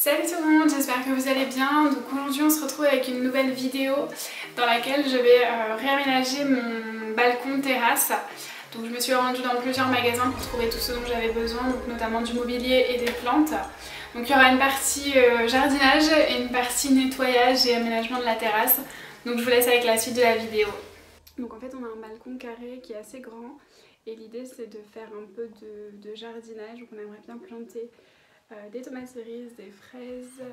Salut tout le monde, j'espère que vous allez bien. Donc aujourd'hui on se retrouve avec une nouvelle vidéo dans laquelle je vais réaménager mon balcon terrasse. Donc je me suis rendue dans plusieurs magasins pour trouver tout ce dont j'avais besoin, donc notamment du mobilier et des plantes. Donc il y aura une partie jardinage et une partie nettoyage et aménagement de la terrasse. Donc je vous laisse avec la suite de la vidéo. Donc en fait on a un balcon carré qui est assez grand et l'idée c'est de faire un peu de jardinage. Donc on aimerait bien planter des tomates cerises, des fraises,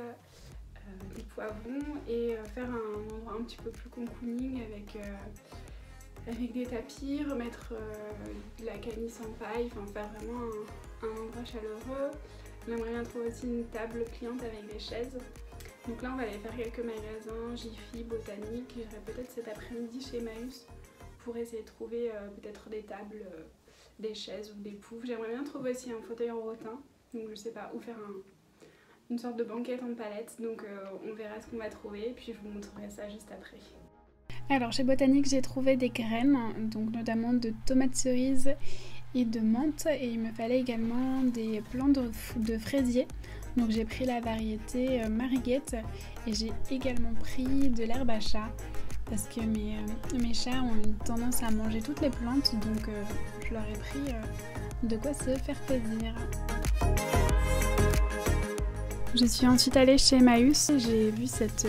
des poivrons et faire un endroit un petit peu plus cocooning avec des tapis, remettre de la canisse en paille, enfin faire vraiment un endroit chaleureux. On aimerait bien trouver aussi une table pliante avec des chaises. Donc là on va aller faire quelques magasins, Jiffy, Botanique. J'irai peut-être cet après-midi chez Emmaüs pour essayer de trouver peut-être des tables, des chaises ou des poufs. J'aimerais bien trouver aussi un fauteuil en rotin. Donc je sais pas, où faire une sorte de banquette en palette. Donc on verra ce qu'on va trouver et puis je vous montrerai ça juste après. Alors chez Botanique j'ai trouvé des graines, donc notamment de tomates cerises et de menthe, et il me fallait également des plants de fraisier. Donc j'ai pris la variété Marguette et j'ai également pris de l'herbe à chat parce que mes chats ont une tendance à manger toutes les plantes, donc je leur ai pris de quoi se faire plaisir. Je suis ensuite allée chez Emmaüs, j'ai vu cette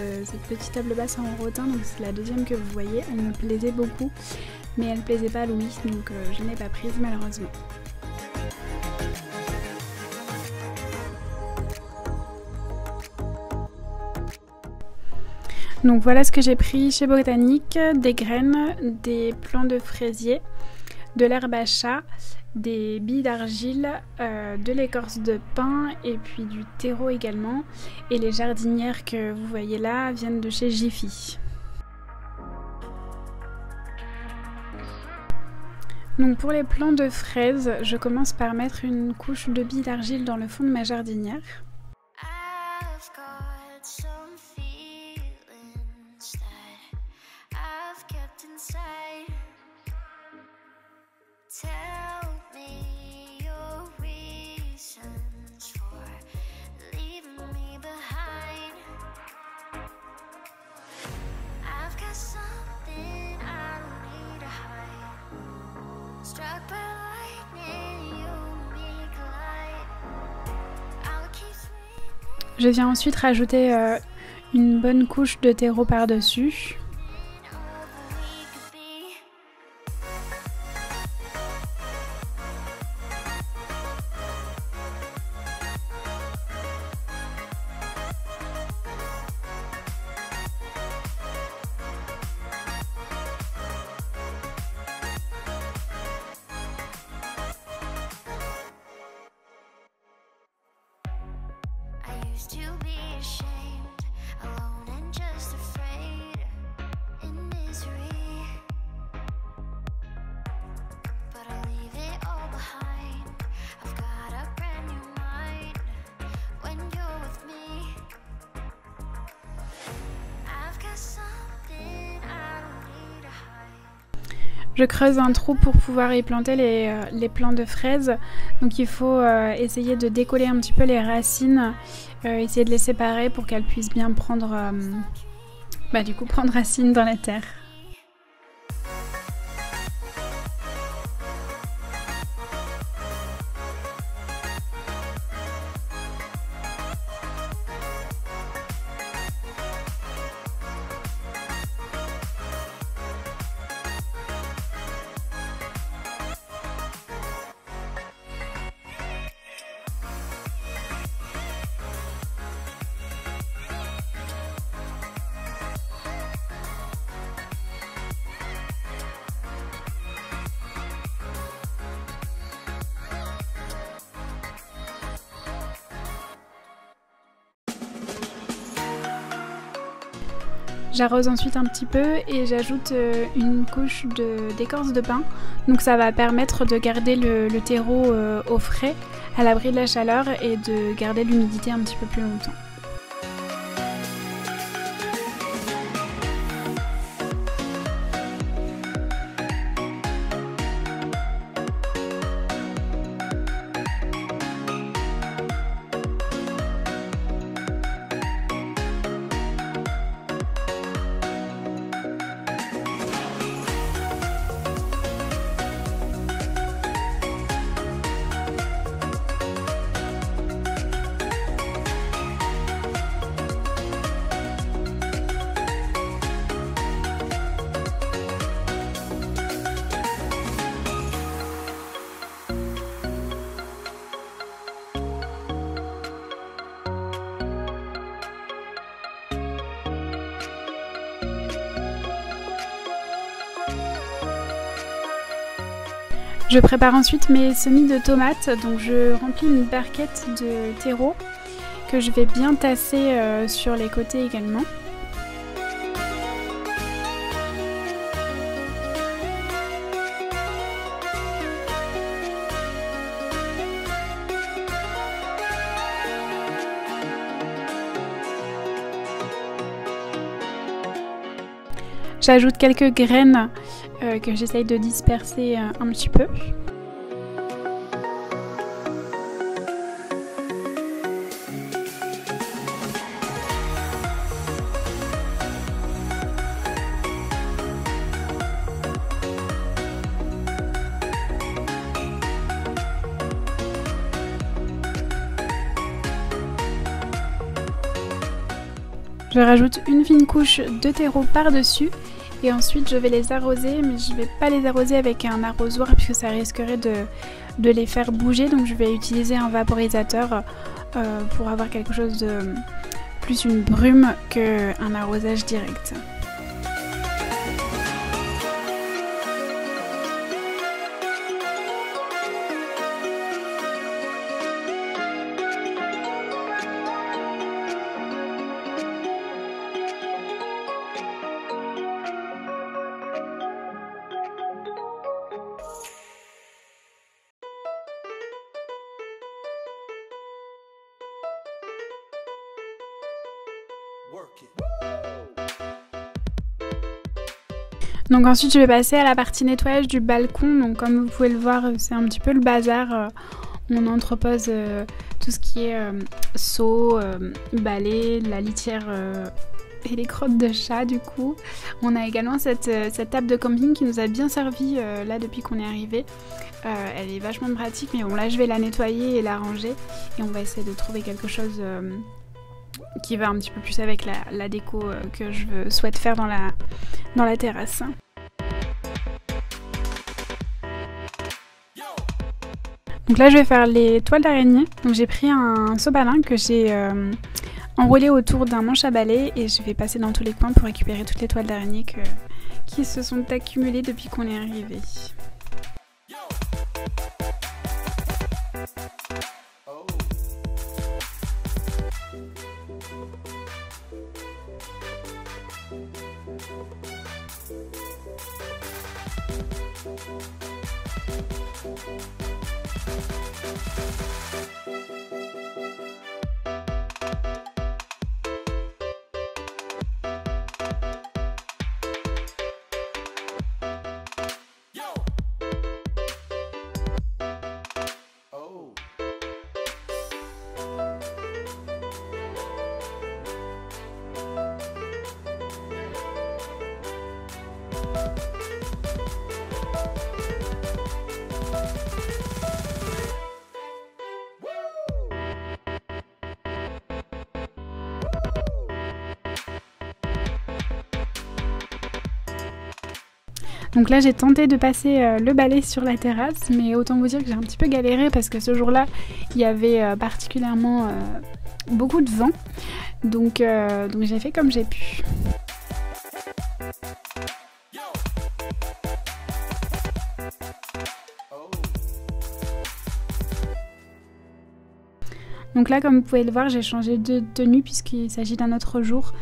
petite table basse en rotin, donc c'est la deuxième que vous voyez. Elle me plaisait beaucoup, mais elle ne plaisait pas à Louis, donc je ne l'ai pas prise malheureusement. Donc voilà ce que j'ai pris chez Botanique: des graines, des plants de fraisier, de l'herbe à chat, des billes d'argile, de l'écorce de pin et puis du terreau également. Et les jardinières que vous voyez là viennent de chez Jiffy. Donc pour les plants de fraises, je commence par mettre une couche de billes d'argile dans le fond de ma jardinière. Je viens ensuite rajouter une bonne couche de terreau par-dessus. Je creuse un trou pour pouvoir y planter les plants de fraises. Donc il faut essayer de décoller un petit peu les racines, essayer de les séparer pour qu'elles puissent bien prendre racine dans la terre. J'arrose ensuite un petit peu et j'ajoute une couche d'écorce de pin. Donc ça va permettre de garder le terreau au frais, à l'abri de la chaleur, et de garder l'humidité un petit peu plus longtemps. Je prépare ensuite mes semis de tomates, donc je remplis une barquette de terreau que je vais bien tasser sur les côtés également. J'ajoute quelques graines que j'essaye de disperser un petit peu. Je rajoute une fine couche de terreau par-dessus et ensuite je vais les arroser, mais je ne vais pas les arroser avec un arrosoir puisque ça risquerait de les faire bouger, donc je vais utiliser un vaporisateur pour avoir quelque chose de plus une brume qu'un arrosage direct. Donc ensuite je vais passer à la partie nettoyage du balcon. Donc comme vous pouvez le voir, c'est un petit peu le bazar. On entrepose tout ce qui est seau, balai, la litière et les crottes de chat du coup. On a également cette table de camping qui nous a bien servi là depuis qu'on est arrivé. Elle est vachement pratique, mais bon là je vais la nettoyer et la ranger et on va essayer de trouver quelque chose qui va un petit peu plus avec la déco que je souhaite faire dans la terrasse. Donc là je vais faire les toiles d'araignée. Donc j'ai pris un seau-balin que j'ai enroulé autour d'un manche à balai et je vais passer dans tous les coins pour récupérer toutes les toiles d'araignée qui se sont accumulées depuis qu'on est arrivé. Donc là j'ai tenté de passer le balai sur la terrasse, mais autant vous dire que j'ai un petit peu galéré parce que ce jour-là il y avait particulièrement beaucoup de vent, donc j'ai fait comme j'ai pu. Donc là comme vous pouvez le voir, j'ai changé de tenue puisqu'il s'agit d'un autre jour.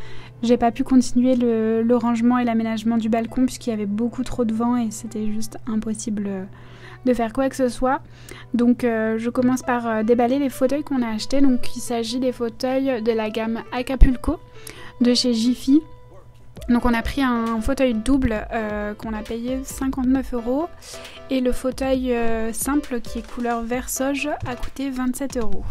J'ai pas pu continuer le rangement et l'aménagement du balcon puisqu'il y avait beaucoup trop de vent et c'était juste impossible de faire quoi que ce soit. Donc je commence par déballer les fauteuils qu'on a achetés. Donc il s'agit des fauteuils de la gamme Acapulco de chez Jiffy. Donc on a pris un fauteuil double qu'on a payé 59 € et le fauteuil simple qui est couleur vert sauge a coûté 27 €.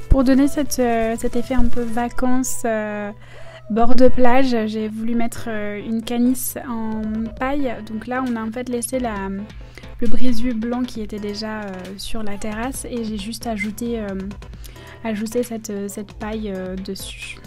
Pour donner cet effet un peu vacances, bord de plage, j'ai voulu mettre une canisse en paille. Donc là on a en fait laissé le brise-vue blanc qui était déjà sur la terrasse et j'ai juste ajouté cette paille dessus.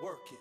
Work it.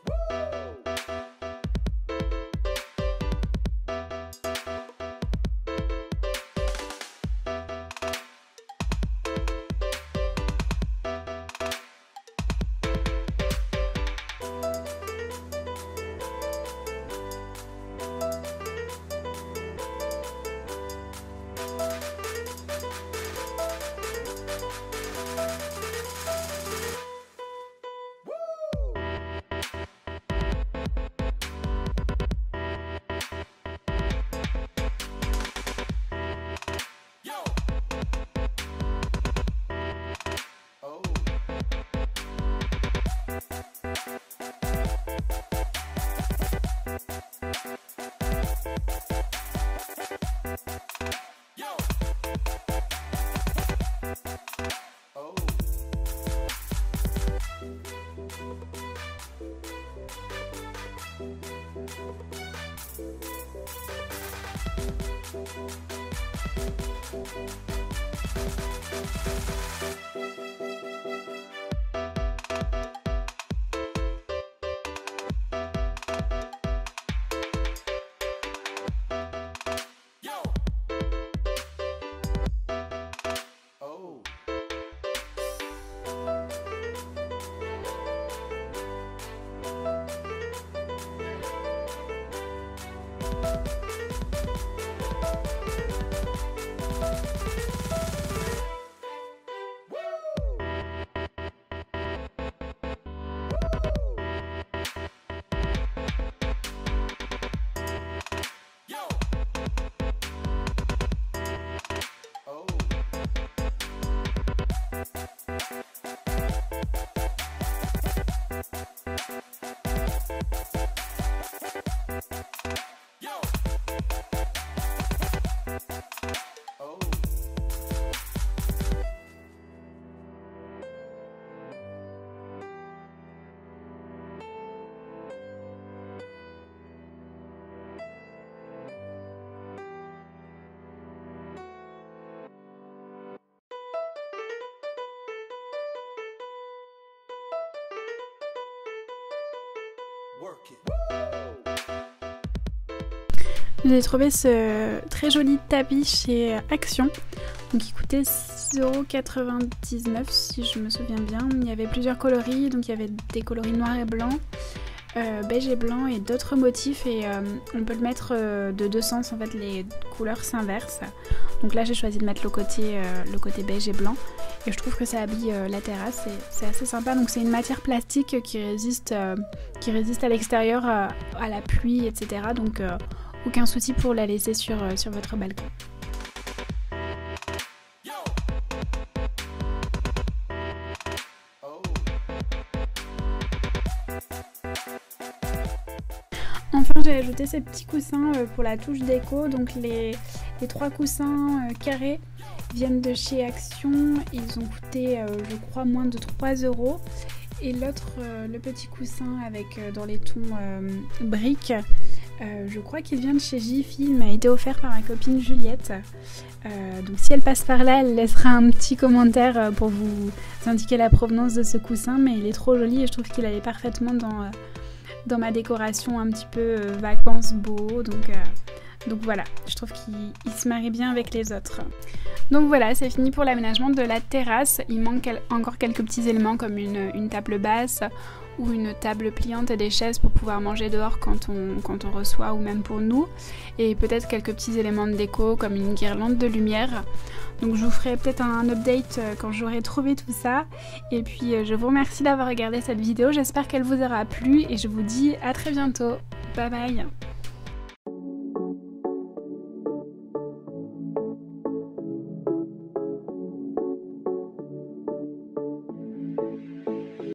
J'ai trouvé ce très joli tapis chez Action, donc il coûtait 6,99 € si je me souviens bien. Il y avait plusieurs coloris, donc il y avait des coloris noirs et blancs, beige et blanc et d'autres motifs, et on peut le mettre de deux sens, en fait les couleurs s'inversent. Donc là j'ai choisi de mettre le côté beige et blanc, et je trouve que ça habille la terrasse et c'est assez sympa. Donc c'est une matière plastique qui résiste à l'extérieur, à la pluie, etc. Donc aucun souci pour la laisser sur votre balcon. Enfin j'ai ajouté ces petits coussins pour la touche déco. Donc les 3 coussins carrés viennent de chez Action. Ils ont coûté je crois moins de 3 €. Et l'autre, le petit coussin avec dans les tons briques, je crois qu'il vient de chez Jiffy, il m'a été offert par ma copine Juliette. Donc si elle passe par là, elle laissera un petit commentaire pour vous indiquer la provenance de ce coussin, mais il est trop joli et je trouve qu'il allait parfaitement dans ma décoration un petit peu vacances beau, donc voilà, je trouve qu'il se marie bien avec les autres. Donc voilà, c'est fini pour l'aménagement de la terrasse. Il manque encore quelques petits éléments comme une table basse ou une table pliante et des chaises pour pouvoir manger dehors quand on reçoit ou même pour nous. Et peut-être quelques petits éléments de déco comme une guirlande de lumière. Donc je vous ferai peut-être un update quand j'aurai trouvé tout ça. Et puis je vous remercie d'avoir regardé cette vidéo, j'espère qu'elle vous aura plu et je vous dis à très bientôt. Bye bye.